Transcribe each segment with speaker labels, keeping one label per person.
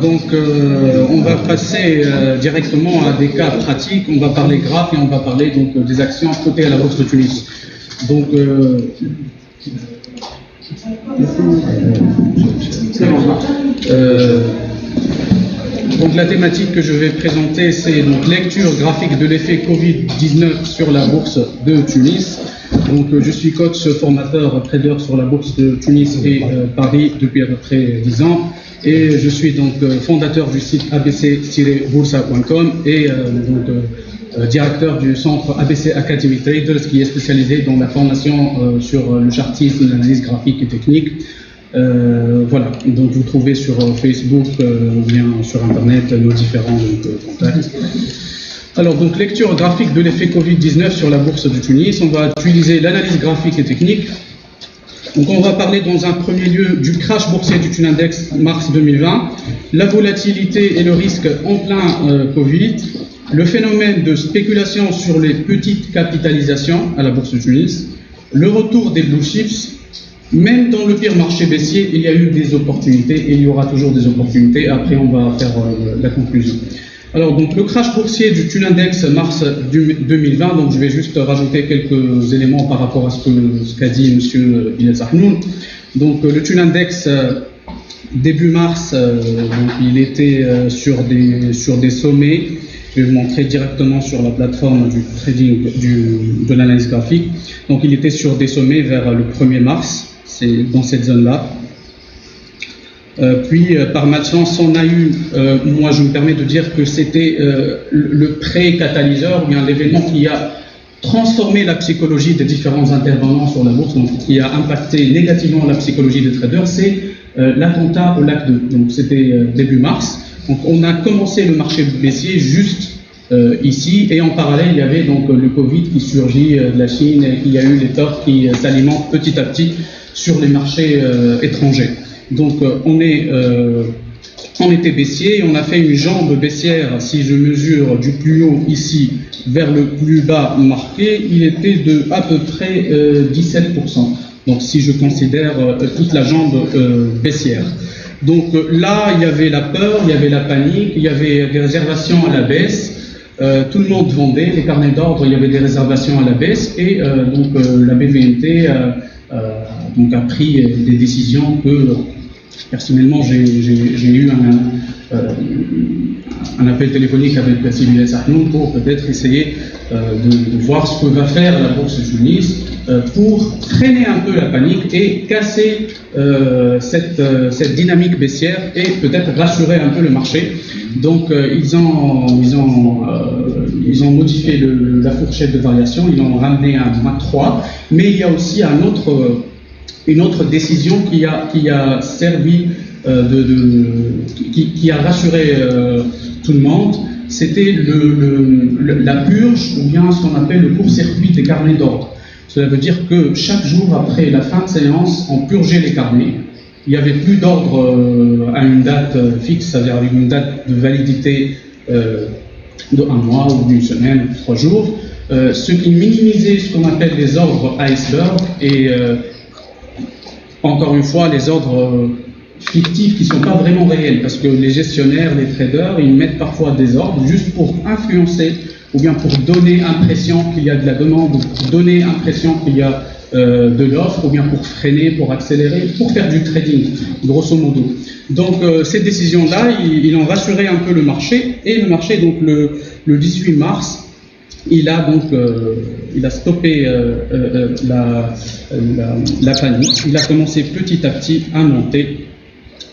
Speaker 1: On va passer directement à des cas pratiques. On va parler graphes et on va parler donc des actions cotées à la Bourse de Tunis. Donc, la thématique que je vais présenter, c'est donc lecture graphique de l'effet Covid-19 sur la Bourse de Tunis. Donc, je suis coach, formateur, trader sur la Bourse de Tunis et Paris depuis à peu près 10 ans. Et je suis donc fondateur du site abc-boursa.com et directeur du centre ABC Academy Traders qui est spécialisé dans la formation sur le chartisme, l'analyse graphique et technique. Voilà, donc vous trouvez sur Facebook ou bien sur Internet nos différents contacts. Alors, donc, lecture graphique de l'effet Covid-19 sur la bourse de Tunis. On va utiliser l'analyse graphique et technique. Donc, on va parler dans un premier lieu du crash boursier du Tunindex mars 2020, la volatilité et le risque en plein Covid, le phénomène de spéculation sur les petites capitalisations à la bourse de Tunis, le retour des blue chips. Même dans le pire marché baissier, il y a eu des opportunités et il y aura toujours des opportunités. Après, on va faire la conclusion. Alors, donc, le crash boursier du Tunindex mars 2020, donc je vais juste rajouter quelques éléments par rapport à ce qu'a dit M. Bilal Sahnoun. Donc, le Tunindex, début mars, donc, il était sur des sommets. Je vais vous montrer directement sur la plateforme du trading, de l'analyse graphique. Donc, il était sur des sommets vers le 1er mars, c'est dans cette zone-là. Puis, par malchance, on a eu, moi je me permets de dire que c'était le pré-catalyseur, ou bien l'événement qui a transformé la psychologie des différents intervenants sur la bourse, donc qui a impacté négativement la psychologie des traders, c'est l'attentat au lac 2. Donc c'était début mars. Donc on a commencé le marché baissier juste ici, et en parallèle il y avait donc le Covid qui surgit de la Chine, et il y a eu les torts qui s'alimentent petit à petit sur les marchés étrangers. Donc on était baissier et on a fait une jambe baissière. Si je mesure du plus haut ici vers le plus bas marqué, il était de à peu près 17%. Donc si je considère toute la jambe baissière. Donc là, il y avait la peur, il y avait la panique, il y avait des réservations à la baisse. Tout le monde vendait, les carnets d'ordre, il y avait des réservations à la baisse, et la BVNT donc a pris des décisions que personnellement j'ai eu un appel téléphonique avec Sylvia Sahnoun pour peut-être essayer de voir ce que va faire la bourse de Tunis pour freiner un peu la panique et casser cette dynamique baissière et peut-être rassurer un peu le marché. Donc ils ont modifié la fourchette de variation, ils l'ont ramené à -3, mais il y a aussi une autre décision qui a servi qui a rassuré tout le monde. C'était la purge, ou bien ce qu'on appelle le court-circuit des carnets d'ordre. Cela veut dire que chaque jour après la fin de séance, on purgeait les carnets. Il n'y avait plus d'ordre à une date fixe, c'est-à-dire avec une date de validité de 1 mois ou d'une semaine ou 3 jours, ce qui minimisait ce qu'on appelle les ordres iceberg et encore une fois les ordres fictifs qui ne sont pas vraiment réels, parce que les gestionnaires, les traders, ils mettent parfois des ordres juste pour influencer ou bien pour donner impression qu'il y a de la demande, ou pour donner impression qu'il y a de l'offre, ou bien pour freiner, pour accélérer, pour faire du trading, grosso modo. Donc ces décisions-là, ils ont rassuré un peu le marché, et le marché, donc le 18 mars, il a stoppé la panique, il a commencé petit à petit à monter.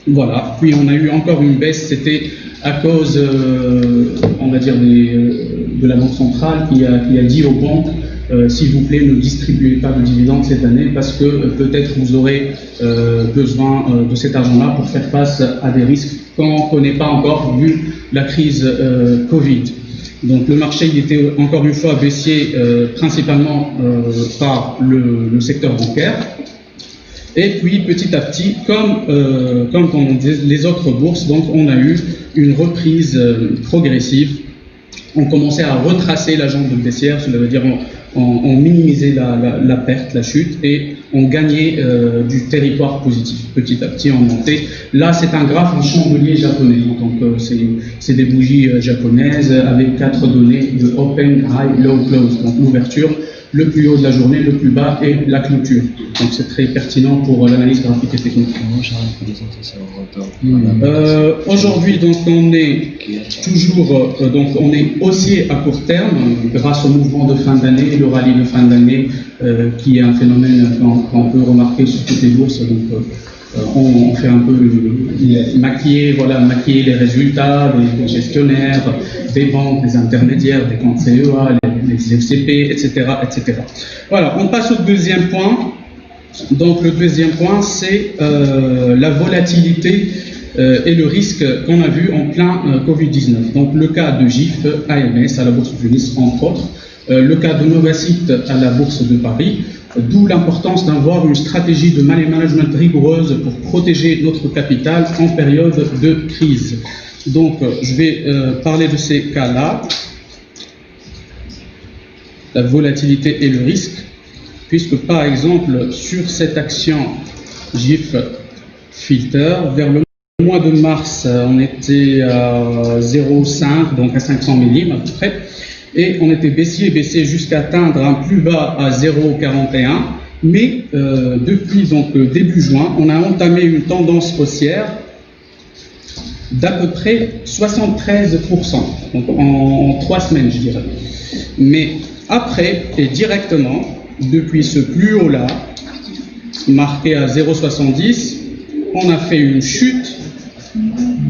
Speaker 1: Voilà, puis on a eu encore une baisse, c'était à cause, on va dire, de la Banque centrale qui a dit aux banques, s'il vous plaît, ne distribuez pas de dividendes cette année parce que peut-être vous aurez besoin de cet argent-là pour faire face à des risques qu'on ne connaît pas encore vu la crise Covid. Donc le marché il était encore une fois baissier principalement par le secteur bancaire. Et puis petit à petit, comme pendant les autres bourses, donc on a eu une reprise progressive. On commençait à retracer la jambe baissière, cela veut dire on minimisait la perte, la chute, et ont gagné du territoire positif. Petit à petit, on montait. Là, c'est un graphe en chandelier japonais. Donc, c'est des bougies japonaises avec 4 données de open, high, low, close. Donc, l'ouverture, le plus haut de la journée, le plus bas et la clôture. Donc, c'est très pertinent pour l'analyse graphique et technique. Aujourd'hui, donc, on est toujours, donc, on est haussier à court terme grâce au mouvement de fin d'année, le rallye de fin d'année, qui est un phénomène qu'on peut remarquer sur toutes les bourses. Donc, on fait un peu maquiller les résultats des gestionnaires, des banques, des intermédiaires, des comptes CEA, les FCP, etc., etc. Voilà, on passe au deuxième point. Donc, le deuxième point, c'est la volatilité et le risque qu'on a vu en plein Covid-19. Donc, le cas de GIF, AMS, à la Bourse de Nice, entre autres. Le cas de Novacite à la Bourse de Paris, d'où l'importance d'avoir une stratégie de money management rigoureuse pour protéger notre capital en période de crise. Donc, je vais parler de ces cas-là, la volatilité et le risque, puisque par exemple, sur cette action GIF Filter, vers le mois de mars, on était à 0,5, donc à 500 millim à peu près. Et on était baissé jusqu'à atteindre un plus bas à 0,41. Mais depuis donc début juin, on a entamé une tendance haussière d'à peu près 73%, donc en 3 semaines, je dirais. Mais après, et directement, depuis ce plus haut-là, marqué à 0,70, on a fait une chute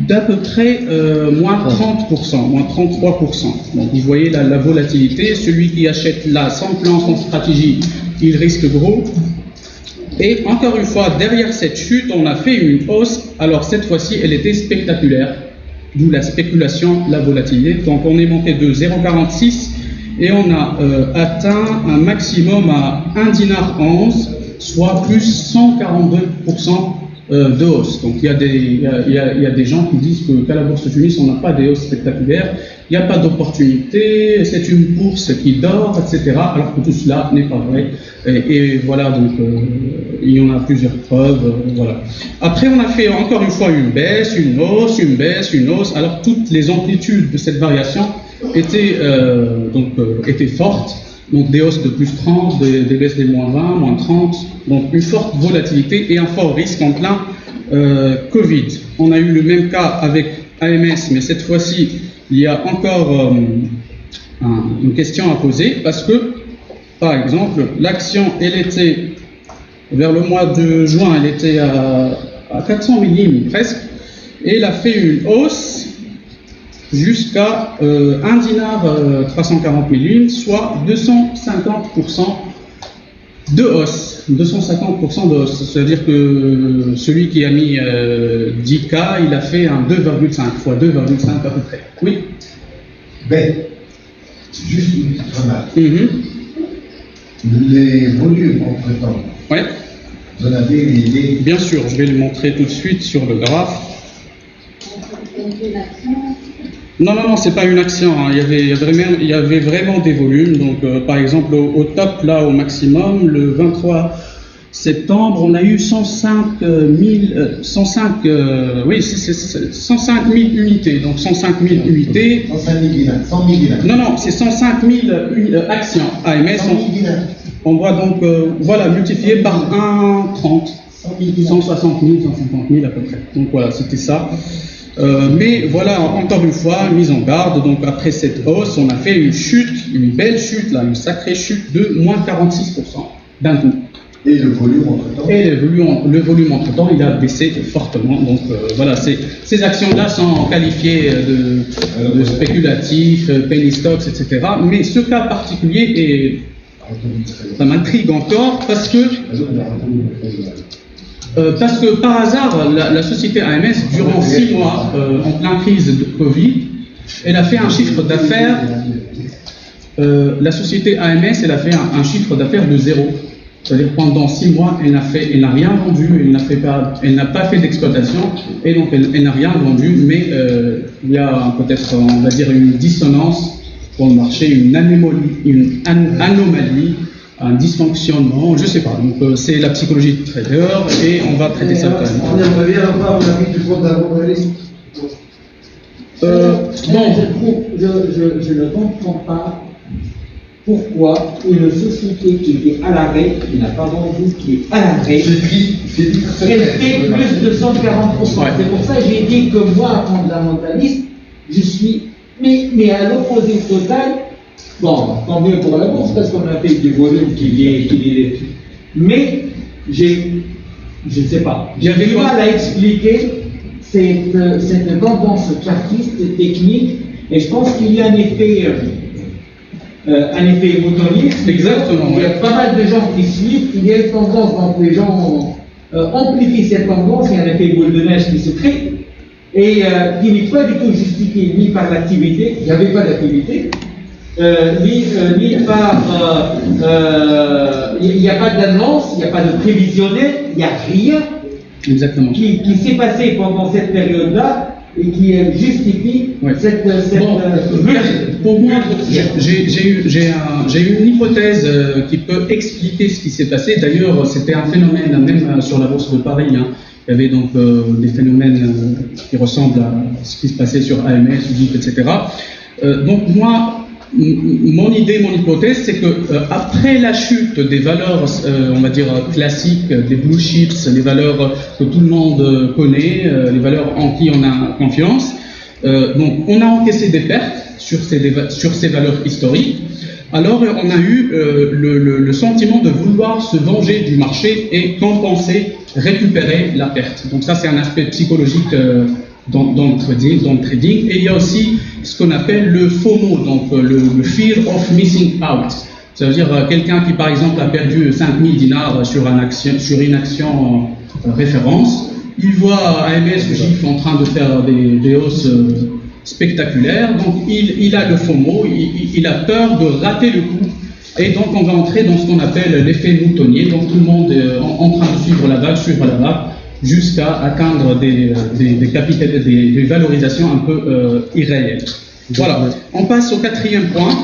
Speaker 1: d'à peu près moins 30%, moins 33%. Donc vous voyez la volatilité, celui qui achète là sans plan, sans stratégie, il risque gros. Et encore une fois, derrière cette chute, on a fait une hausse. Alors cette fois-ci, elle était spectaculaire, d'où la spéculation, la volatilité. Donc on est monté de 0,46 et on a atteint un maximum à 1 dinar 11, soit plus 142% de hausse. Donc il y a des gens qui disent qu'à la Bourse de Tunis, on n'a pas des hausses spectaculaires, il n'y a pas d'opportunité, c'est une bourse qui dort, etc. Alors que tout cela n'est pas vrai. Et voilà, donc il y en a plusieurs preuves. Voilà. Après, on a fait encore une fois une baisse, une hausse, une baisse, une hausse. Alors toutes les amplitudes de cette variation étaient fortes. Donc des hausses de plus 30, des baisses des moins 20, moins 30, donc une forte volatilité et un fort risque en plein Covid. On a eu le même cas avec AMS, mais cette fois-ci, il y a encore une question à poser parce que, par exemple, l'action, elle était, vers le mois de juin, elle était à 400 millim presque, et elle a fait une hausse jusqu'à 1 dinar 340 millim, soit 250% de hausse. 250% de hausse. C'est-à-dire que celui qui a mis 10K, il a fait un 2,5 fois 2,5 à peu près. Oui.
Speaker 2: Ben, juste une petite remarque. Les volumes entre-temps.
Speaker 1: Ouais.
Speaker 2: Vous en avez une idée?
Speaker 1: Bien sûr, je vais le montrer tout de suite sur le graphe. Non, c'est pas une action. Hein. Il y avait vraiment des volumes. Donc, par exemple, au top, là, au maximum, le 23 septembre, on a eu 105 000 unités. Donc, 105 000 unités.
Speaker 2: 100 000 dinars.
Speaker 1: Non, c'est 105 000 actions AMS. On voit donc, voilà, multiplié par 1,30. 160 000, 150 000 à peu près. Donc, voilà, c'était ça. Mais voilà, encore une fois, mise en garde. Donc après cette hausse, on a fait une chute, une belle chute, là, une sacrée chute de moins 46% d'un coup.
Speaker 2: Et le volume entre-temps?
Speaker 1: Et le volume entre-temps, il a baissé fortement. Donc voilà, ces actions-là sont qualifiées de spéculatifs, penny stocks, etc. Mais ce cas particulier, ça m'intrigue encore parce que par hasard, la société AMS, durant 6 mois, en pleine crise de Covid, elle a fait un chiffre d'affaires. La société AMS, elle a fait un chiffre d'affaires de 0. C'est-à-dire pendant 6 mois, elle n'a rien vendu, elle n'a pas fait d'exploitation, et donc elle n'a rien vendu, mais il y a peut-être, on va dire, une dissonance pour le marché, une anomalie un dysfonctionnement, je sais pas. Donc c'est la psychologie de trader et on va traiter ça quand même.
Speaker 2: On aimerait bien avoir l'avis du fondamentaliste.
Speaker 1: Bon.
Speaker 3: Je ne comprends pas pourquoi une société qui était à l'arrêt, qui n'a pas vendu, qui est à l'arrêt, elle fait plus de 140%.
Speaker 1: Ouais.
Speaker 3: C'est pour ça que j'ai dit que moi, fondamentaliste, je suis, mais à l'opposé total. Bon, tant mieux pour la bourse, parce qu'on a fait du volume qui est. Mais je ne sais pas. J'ai du mal à expliquer cette tendance chartiste technique, et je pense qu'il y a un effet moutonnier.
Speaker 1: Exactement.
Speaker 3: Il y a pas mal de gens qui suivent, il y a une tendance, donc les gens amplifient cette tendance, il y a un effet boule de neige qui se crée, et qui n'est pas du tout justifié ni par l'activité, il n'y avait pas d'activité, ni par. Il n'y a pas d'annonce, il n'y a pas de prévisionnel, il n'y a rien.
Speaker 1: Exactement.
Speaker 3: Qui s'est passé pendant cette période-là et qui justifie cette
Speaker 1: pour moi, j'ai eu une hypothèse qui peut expliquer ce qui s'est passé. D'ailleurs, c'était un phénomène, même sur la bourse de Paris, hein. Il y avait donc des phénomènes qui ressemblent à ce qui se passait sur AMS, UDIP, etc. Donc moi, mon idée, mon hypothèse, c'est que après la chute des valeurs, on va dire classiques, des blue chips, les valeurs que tout le monde connaît, les valeurs en qui on a confiance, donc on a encaissé des pertes sur ces valeurs historiques. Alors on a eu le sentiment de vouloir se venger du marché et compenser, récupérer la perte. Donc ça, c'est un aspect psychologique dans le trading. Et il y a aussi ce qu'on appelle le FOMO, donc le Fear of Missing Out. Ça veut dire quelqu'un qui, par exemple, a perdu 5000 dinars sur une action référence, il voit AMS ou GIF en train de faire des hausses spectaculaires, donc il a le FOMO, il a peur de rater le coup, et donc on va entrer dans ce qu'on appelle l'effet moutonnier, donc tout le monde est en train de suivre la vague, jusqu'à atteindre des valorisations un peu irréelles. Voilà, on passe au quatrième point,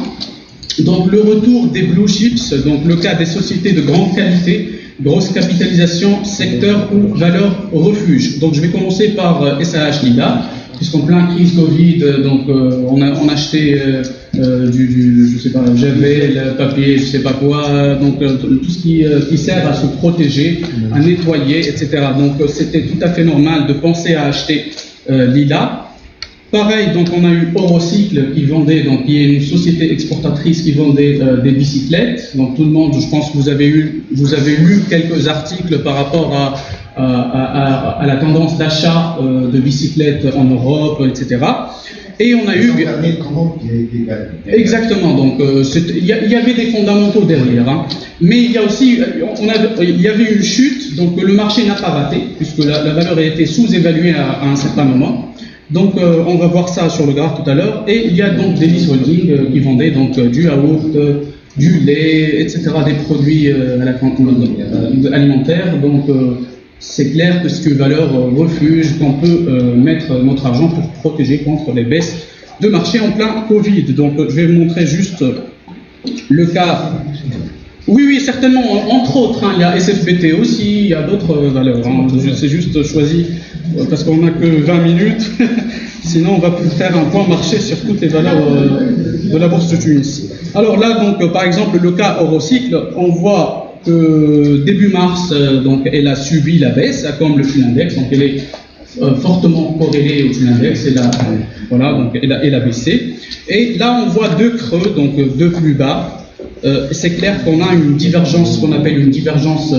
Speaker 1: donc le retour des blue chips, donc le cas des sociétés de grande qualité, grosse capitalisation, secteur ou valeur refuge. Donc je vais commencer par SAH Lida, puisqu'en plein crise Covid, donc on a acheté je sais pas, javel, papier, je sais pas quoi, donc tout ce qui sert à se protéger, à nettoyer, etc. Donc c'était tout à fait normal de penser à acheter Lida. Pareil, donc on a eu Eurocycle qui vendait, donc qui est une société exportatrice qui vendait des bicyclettes. Donc tout le monde, je pense que vous avez lu quelques articles par rapport à la tendance d'achat de bicyclettes en Europe, etc. Et on a eu exactement, donc il y avait des fondamentaux derrière, hein. Mais il y a aussi, il y avait une chute, donc le marché n'a pas raté puisque la valeur a été sous-évaluée à un certain moment. Donc on va voir ça sur le graphe tout à l'heure. Et il y a donc des Delis Holding qui vendaient donc du yaourt, du lait, etc., des produits alimentaires. Donc c'est clair que c'est une valeur refuge qu'on peut mettre notre argent pour protéger contre les baisses de marché en plein Covid. Donc je vais vous montrer juste le cas. Oui, certainement, entre autres, hein, il y a SFBT aussi, il y a d'autres valeurs. Hein. C'est juste choisi parce qu'on n'a que 20 minutes, sinon on va faire un point marché sur toutes les valeurs de la bourse de Tunis. Alors là, donc, par exemple, le cas Eurocycle, on voit que début mars, donc, elle a subi la baisse, comme le Funindex, donc elle est fortement corrélée au Funindex, voilà, donc elle a baissé. Et là, on voit deux creux, donc deux plus bas. C'est clair qu'on a une divergence, qu'on appelle une divergence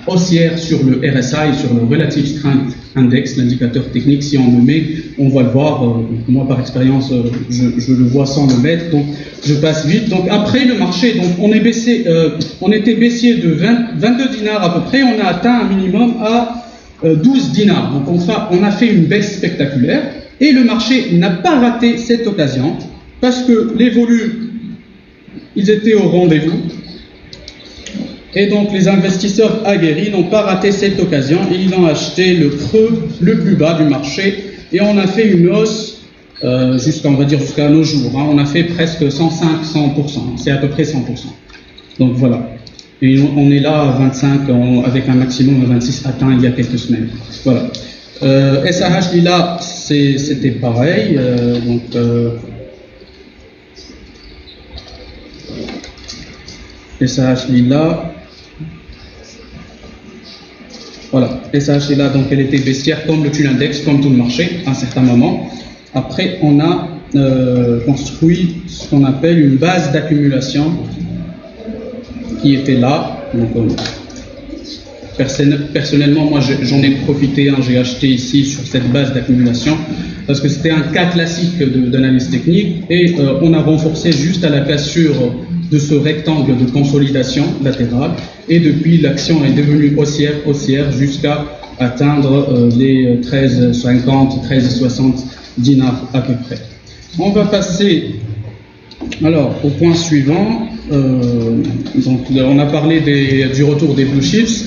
Speaker 1: haussière sur le RSI, sur le Relative Strength Index, l'indicateur technique. Si on le met, on va le voir. Moi, par expérience, je le vois sans le mettre, donc je passe vite. Donc après le marché, donc on était baissier de 22 dinars à peu près. On a atteint un minimum à 12 dinars. Donc on a fait une baisse spectaculaire et le marché n'a pas raté cette occasion parce que les volumes, ils étaient au rendez-vous. Et donc les investisseurs aguerris n'ont pas raté cette occasion. Ils ont acheté le creux le plus bas du marché et on a fait une hausse jusqu'à nos jours. Hein. On a fait presque 105-100%. C'est à peu près 100%. Donc voilà. Et on est là à 25, avec un maximum à 26 atteint il y a quelques semaines. Voilà. SAH Lila, c'était pareil. SAH Lila. Voilà. SAH Lila, donc elle était baissière comme le Tunindex, comme tout le marché, à un certain moment. Après, on a construit ce qu'on appelle une base d'accumulation qui était là. Donc, personnellement, moi j'en ai profité, hein, j'ai acheté ici sur cette base d'accumulation parce que c'était un cas classique d'analyse technique et on a renforcé juste à la cassure de ce rectangle de consolidation latérale et depuis l'action est devenue haussière jusqu'à atteindre les 13,50, 13,60 dinars à peu près. On va passer alors au point suivant. Donc on a parlé du retour des blue chips.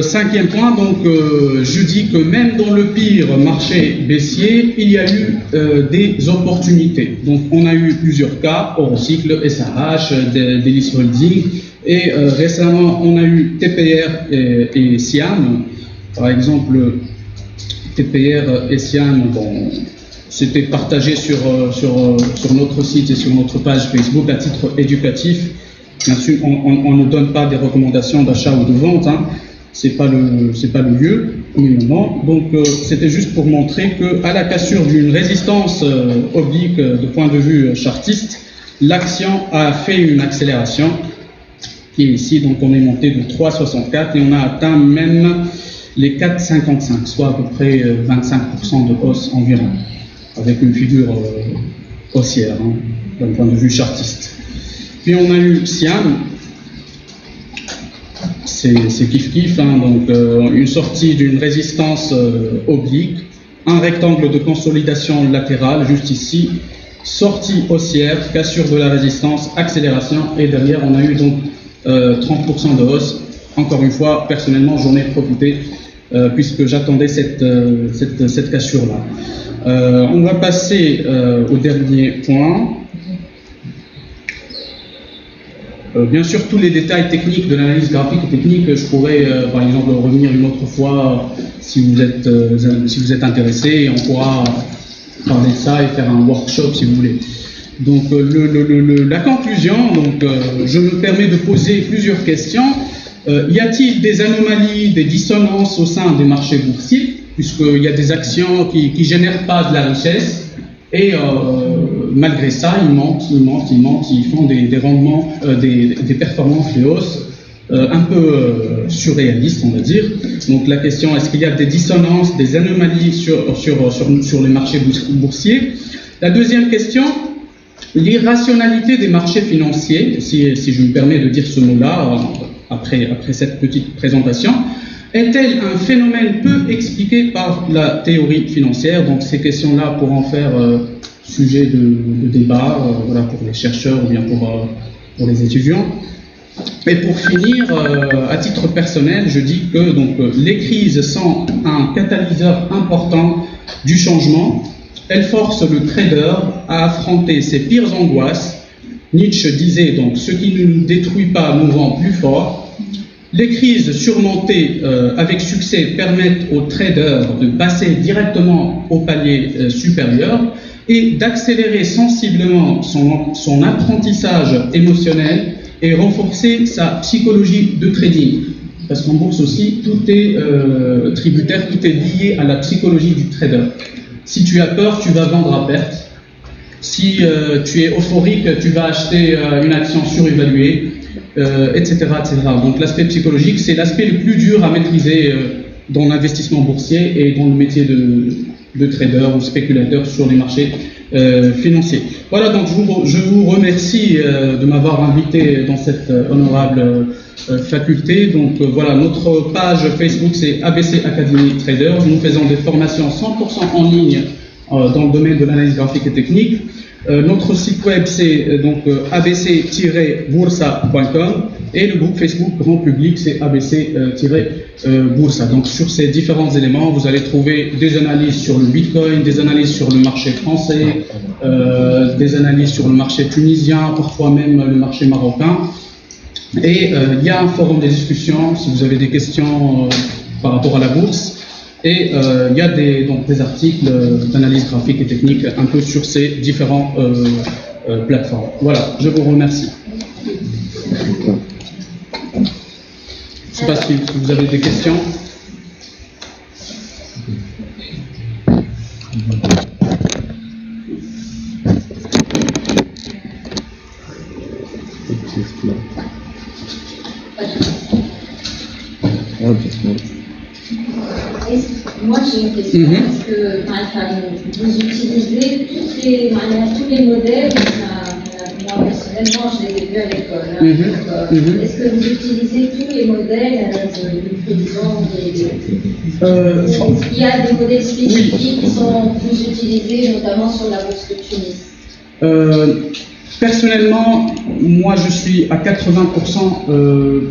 Speaker 1: Cinquième point, donc je dis que même dans le pire marché baissier, il y a eu des opportunités. Donc on a eu plusieurs cas, Eurocycle, SAH, Delis Holding, et récemment on a eu TPR et Siam. Par exemple, TPR et Siam, bon, c'était partagé sur notre site et sur notre page Facebook à titre éducatif. Bien sûr, on ne donne pas des recommandations d'achat ou de vente, hein. C'est pas le lieu au moment. Donc c'était juste pour montrer que à la cassure d'une résistance oblique de point de vue chartiste, l'action a fait une accélération qui est ici. Donc on est monté de 3,64 et on a atteint même les 4,55, soit à peu près 25% de hausse environ, avec une figure haussière, hein, d'un point de vue chartiste. Puis on a eu Siam, c'est kiff-kiff, hein, donc une sortie d'une résistance oblique, un rectangle de consolidation latérale juste ici, sortie haussière, cassure de la résistance, accélération, et derrière on a eu donc 30% de hausse. Encore une fois, personnellement j'en ai profité puisque j'attendais cette cassure-là. On va passer au dernier point. Bien sûr, tous les détails techniques de l'analyse graphique et technique, je pourrais par exemple revenir une autre fois si vous êtes intéressé, et on pourra parler de ça et faire un workshop si vous voulez. Donc la conclusion, donc, je me permets de poser plusieurs questions. Y a-t-il des anomalies, des dissonances au sein des marchés boursiers, puisqu'il y a des actions qui ne génèrent pas de la richesse, et malgré ça, ils montent, ils font des rendements, des performances de hausse un peu surréalistes, on va dire. Donc la question, est-ce qu'il y a des dissonances, des anomalies sur les marchés boursiers? La deuxième question, l'irrationalité des marchés financiers, si je me permets de dire ce mot-là, après cette petite présentation, est-elle un phénomène peu expliqué par la théorie financière? Donc ces questions-là pourront faire sujet de débat, voilà, pour les chercheurs ou bien pour les étudiants. Et pour finir, à titre personnel, je dis que donc, les crises sont un catalyseur important du changement. Elles forcent le trader à affronter ses pires angoisses. Nietzsche disait donc « ce qui ne nous détruit pas nous rend plus forts ». Les crises surmontées avec succès permettent aux traders de passer directement au palier supérieur et d'accélérer sensiblement son apprentissage émotionnel et renforcer sa psychologie de trading. Parce qu'en bourse aussi, tout est tributaire, tout est lié à la psychologie du trader. Si tu as peur, tu vas vendre à perte. Si tu es euphorique, tu vas acheter une action surévaluée. Etc., etc. Donc l'aspect psychologique, c'est l'aspect le plus dur à maîtriser dans l'investissement boursier et dans le métier de trader ou spéculateur sur les marchés financiers. Voilà, donc je vous remercie de m'avoir invité dans cette honorable faculté. Donc voilà, notre page Facebook, c'est ABC Academy Trader. Nous faisons des formations 100% en ligne dans le domaine de l'analyse graphique et technique. Notre site web, c'est donc abc-boursa.com et le groupe Facebook grand public, c'est abc-boursa. Donc sur ces différents éléments, vous allez trouver des analyses sur le Bitcoin, des analyses sur le marché français, des analyses sur le marché tunisien, parfois même le marché marocain. Et il y a un forum de discussion si vous avez des questions par rapport à la bourse. Et il y a des articles d'analyse graphique et technique un peu sur ces différentes plateformes. Voilà, je vous remercie. Je ne sais pas si vous avez des questions.
Speaker 4: Moi j'ai une question, est-ce que vous utilisez tous les modèles, moi personnellement je les ai vus à l'école, est-ce que vous utilisez tous les modèles de prévision est-ce qu'il y a des modèles spécifiques qui sont plus utilisés notamment sur la bourse de Tunis?
Speaker 1: Personnellement, moi je suis à 80%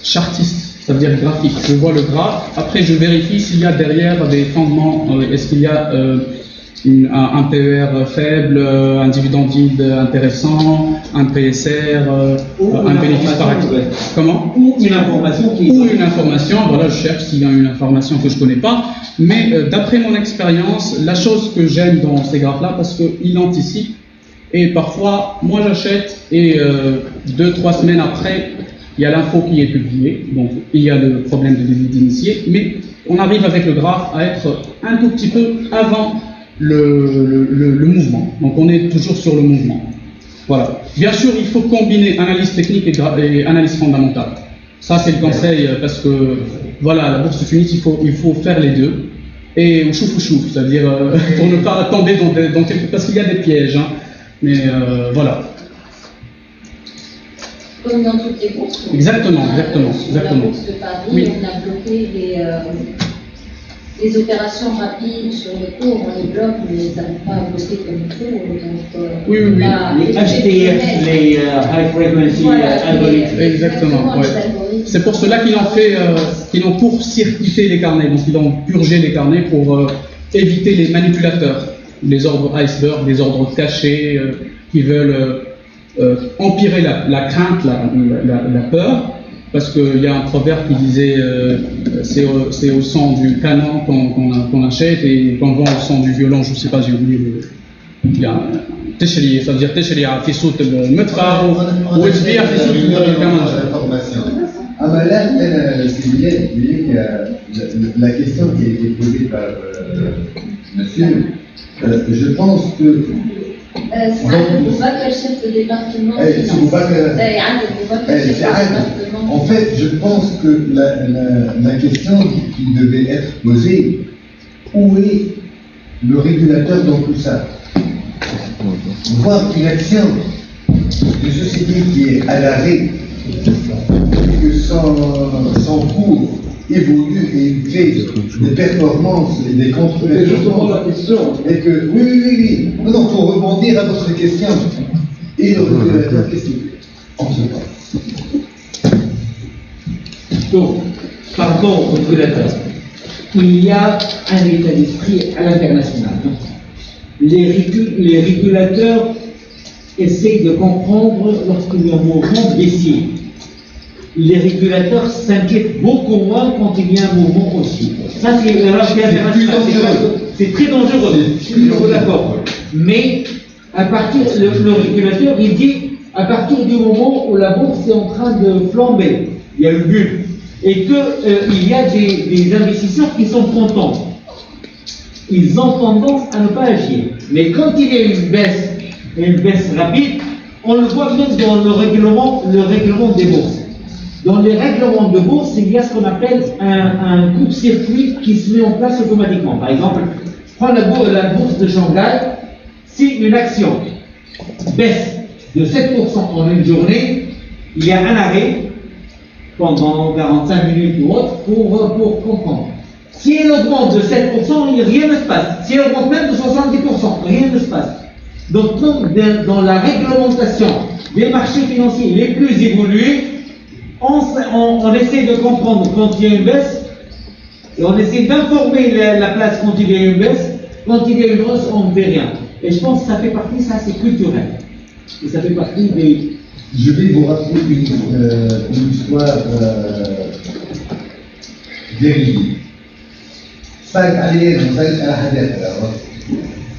Speaker 1: chartiste. Ça veut dire graphique. Je vois le graphe, après je vérifie s'il y a derrière des fondements, est-ce qu'il y a un PER faible, un dividende yield intéressant, un PSR, un bénéfice par action. Comment?
Speaker 3: Ou une information qui est...
Speaker 1: Ou une information, voilà, je cherche s'il y a une information que je ne connais pas. Mais d'après mon expérience, la chose que j'aime dans ces graphes-là, parce qu'il anticipe, et parfois, moi j'achète et 2-3 semaines après, il y a l'info qui est publiée, donc il y a le problème de début d'initié, mais on arrive avec le graphe à être un tout petit peu avant le mouvement. Donc on est toujours sur le mouvement. Voilà. Bien sûr, il faut combiner analyse technique et analyse fondamentale. Ça, c'est le conseil, parce que voilà, la bourse de Tunis, il faut faire les deux. Et au chouf, c'est-à-dire pour ne pas tomber dans quelques... Parce qu'il y a des pièges, hein. Mais voilà.
Speaker 4: Comme dans toutes les bourses.
Speaker 1: Exactement.
Speaker 4: Sur la bourse de Paris,
Speaker 1: Oui.
Speaker 4: on a bloqué les opérations rapides sur les cours, on les bloque, mais ça n'est pas bloqué comme il faut. Donc,
Speaker 1: Oui.
Speaker 3: Les HTF, les High Frequency Algorithms.
Speaker 1: Exactement, ouais. C'est pour cela qu'ils ont court-circuité les carnets, donc ils ont purgé les carnets pour éviter les manipulateurs, les ordres iceberg, les ordres cachés qui veulent empirer la crainte, la peur, parce qu'il y a un proverbe qui disait c'est au sang du canon qu'on achète, et qu'on vend au sang du violon, je ne sais pas, j'ai oublié il y a تشري, ça veut dire تشري في صوت المدفع وتبيع في صوت الكمان.
Speaker 2: Ah ben là, si vous voulez, la question qui a été posée par monsieur, je pense que... En fait, je pense que la question qui devait être posée, où est le régulateur dans tout ça? Voir une action de société qui est à l'arrêt, que son cours évolue et fait des performances et des contre-performances.
Speaker 3: C'est justement la question.
Speaker 2: Et que, oui. Non, pour rebondir à votre question. Et le régulateur, qu'est-ce qu'il fait? On ne sait pas.
Speaker 3: Donc, par rapport au régulateur, il y a un état d'esprit à l'international. Les régulateurs essayent de comprendre lorsqu'il y a un mouvement baissier. Les régulateurs s'inquiètent beaucoup moins quand il y a un mouvement haussier. Ça, c'est international. C'est très dangereux. Je suis d'accord. Mais le régulateur, il dit à partir du moment où la bourse est en train de flamber, il y a le but, et qu'il y a des investisseurs qui sont contents. Ils ont tendance à ne pas agir. Mais quand il y a une baisse rapide, on le voit même dans le règlement des bourses. Dans les règlements de bourse, il y a ce qu'on appelle un coup-de-circuit qui se met en place automatiquement. Par exemple, prends la bourse de Shanghai, si une action baisse de 7% en une journée, il y a un arrêt pendant 45 minutes ou autre pour comprendre. Si elle augmente de 7%, rien ne se passe. Si elle augmente même de 70%, rien ne se passe. Donc, dans la réglementation des marchés financiers les plus évolués, on essaie de comprendre quand il y a une baisse, et on essaie d'informer la place quand il y a une baisse. Quand il y a une hausse, on ne fait rien. Et je pense que ça fait partie, ça c'est culturel. Et ça fait partie
Speaker 2: je vais vous raconter une histoire véridique.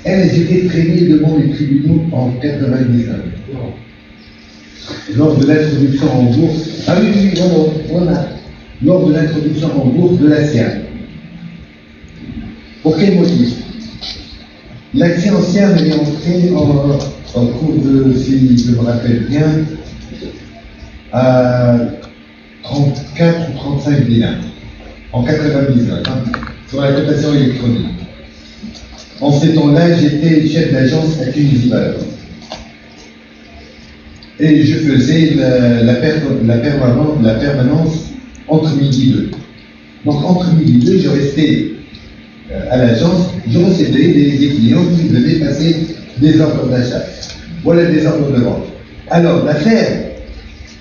Speaker 2: J'étais traîné devant les tribunaux en 99. Lors de l'introduction en bourse, lors de l'introduction en bourse de la SIAM. Pour quel motif? L'action SIAM est entrée en cours de, si je me rappelle bien, à 34 ou 35 dinars, en 99, sur la cotation électronique. En ces temps-là, j'étais chef d'agence à Tunisie Valeur. Et je faisais la permanence entre midi et 2. Donc entre midi et 2, je restais à l'agence, je recevais des clients qui venaient passer des ordres d'achat. Voilà des ordres de vente. Alors l'affaire,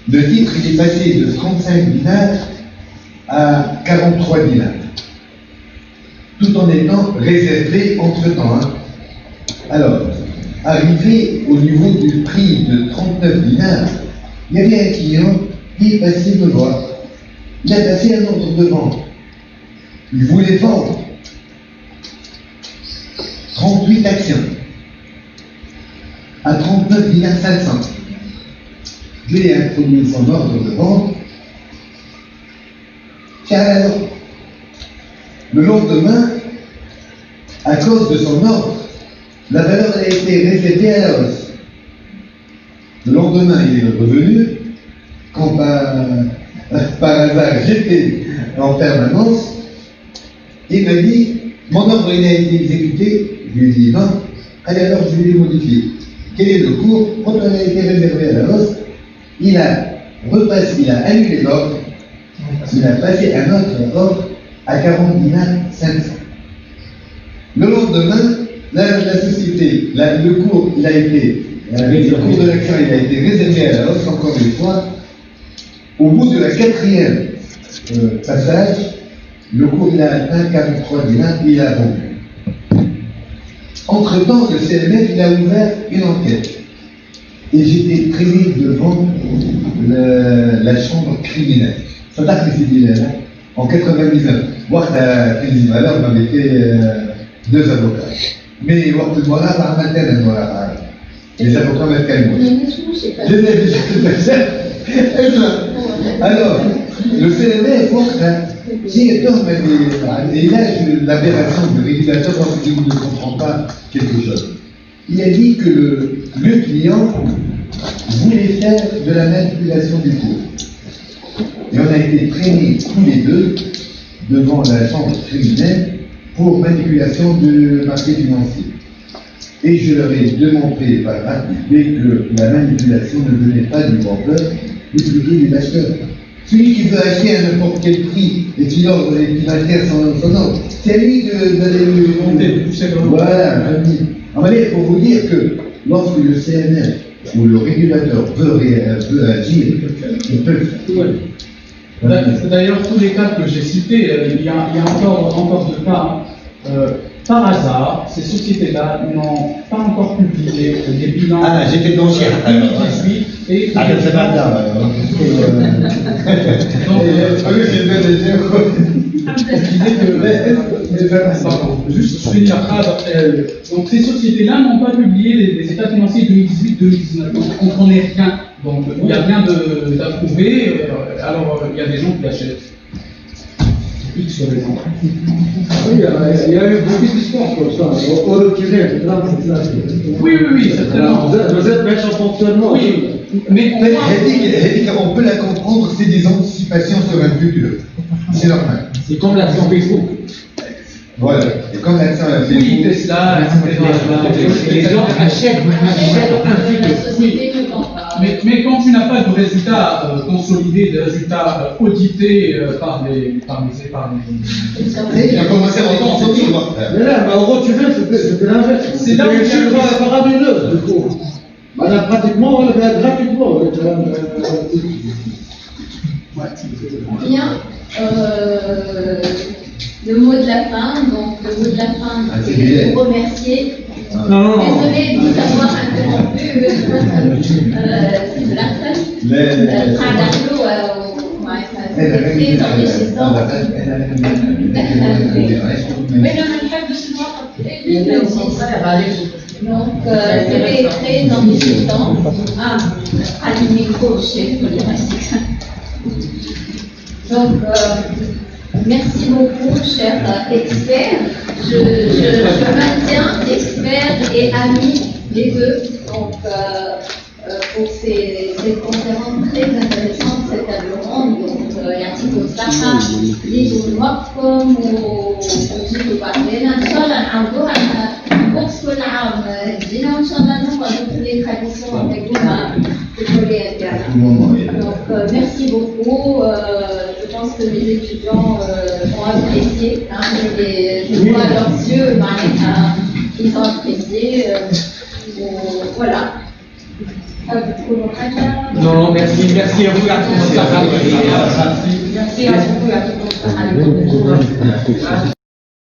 Speaker 2: le titre il est passé de 35 dinars à 43 dinars. Tout en étant réservé entre-temps. Alors, arrivé au niveau du prix de 39 dinars, il y avait un client qui est passé me voir. Il a passé un ordre de vente. Il voulait vendre 38 actions à 39 dinars 500. Je lui ai introduit son ordre de vente. Tiens alors, le lendemain, à cause de son ordre, la valeur a été révélée à la hausse. Le lendemain, il est revenu, quand par hasard j'étais en permanence, il m'a dit, mon ordre il a été exécuté. Je lui ai dit non, allez alors je vais le modifier. Quel est le cours? Quand on a été réservé à la hausse, il a repassé, il a annulé l'ordre, il a passé un autre ordre à 40 dinars 500. Le lendemain, la société, le cours, il a été, le cours de l'action, il a été réservé à la hausse, encore une fois. Au bout de la quatrième passage, le cours, il a atteint 43 dinars et il a vendu. Entre-temps, le CMF, il a ouvert une enquête. Et j'étais traîné devant la chambre criminelle. Ça date que c'était là, en 99. Voir la Tunisie Valeur m'avait fait 2 avocats. Mais les avocats m'ont calmé. Alors, le CMF, et là, l'aberration du régulateur, lorsqu'il ne comprend pas quelque chose. Il a dit que le client voulait faire de la manipulation du cours. Et on a été traînés tous les deux devant la chambre criminelle pour manipulation du marché financier. Et je leur ai démontré par là que la manipulation ne venait pas du vendeur, mais plutôt du acheteur. Celui qui veut acheter à n'importe quel prix et qui altère son ordre, c'est à lui d'aller le monter. Voilà. Pour vous dire que lorsque le CNF ou le régulateur veut agir, il peut le faire.
Speaker 1: D'ailleurs, tous les cas que j'ai cités, il y a encore de cas. Par hasard, ces sociétés-là n'ont pas encore publié des bilans.
Speaker 2: Ah, j'étais blanchir.
Speaker 1: 2018 et.
Speaker 2: Ah, c'est pas grave.
Speaker 1: Juste finir. Donc ces sociétés-là n'ont pas publié les états financiers 2018-2019. Donc on ne connaît rien. Donc il n'y a rien d'approuvé. Alors il y a des gens qui achètent. X raisons.
Speaker 3: Oui, il y a eu beaucoup d'histoires comme ça. Au reculé,
Speaker 1: Oui, certainement.
Speaker 3: Vous êtes mettre en fonctionnement.
Speaker 1: Oui, mais
Speaker 2: elle dit qu'on peut la comprendre, c'est des anticipations sur un futur. C'est normal.
Speaker 3: C'est comme l'action Facebook.
Speaker 2: Voilà. Et comme l'action Facebook.
Speaker 1: oui, Tesla, etc.
Speaker 3: Les gens achètent un futur.
Speaker 4: La société ne vend pas.
Speaker 1: Mais quand tu n'as pas de résultats consolidés, des résultats audités par les
Speaker 2: Il a commencé à entendre.
Speaker 3: Mais là, au reculé, c'était l'inverse.
Speaker 1: C'est là où il y a
Speaker 3: une faramineuse, du coup. Voilà, pratiquement, gratuitement.
Speaker 4: Bien. Le mot de la fin, donc le mot de la fin, c'est vous remercier.
Speaker 3: Non.
Speaker 4: Désolée de vous avoir interrompu. C'est de la القاعدة حلوة ومعناتها très enrichissant. Mais ما نحبش نوقف. Donc, c'était très enrichissant. Ah, à le micro, chef, donc, merci beaucoup, chers experts. Je maintiens experts et amis les deux. Donc, pour cette conférence très intéressante, cette table ronde. Donc, يعطيكم الصحة، زيدوا نوقفكم وجيتوا بعدين. إن شاء الله نعاودوها بوكس كل عام تجينا، وإن شاء الله نقعدوا في التراديسيون نتاعنا في الكلية تاعنا. Donc, merci beaucoup. Je pense que les étudiants ont apprécié. Je vois leurs yeux, ils ont apprécié. Voilà.
Speaker 3: Non, merci à vous, merci à vous.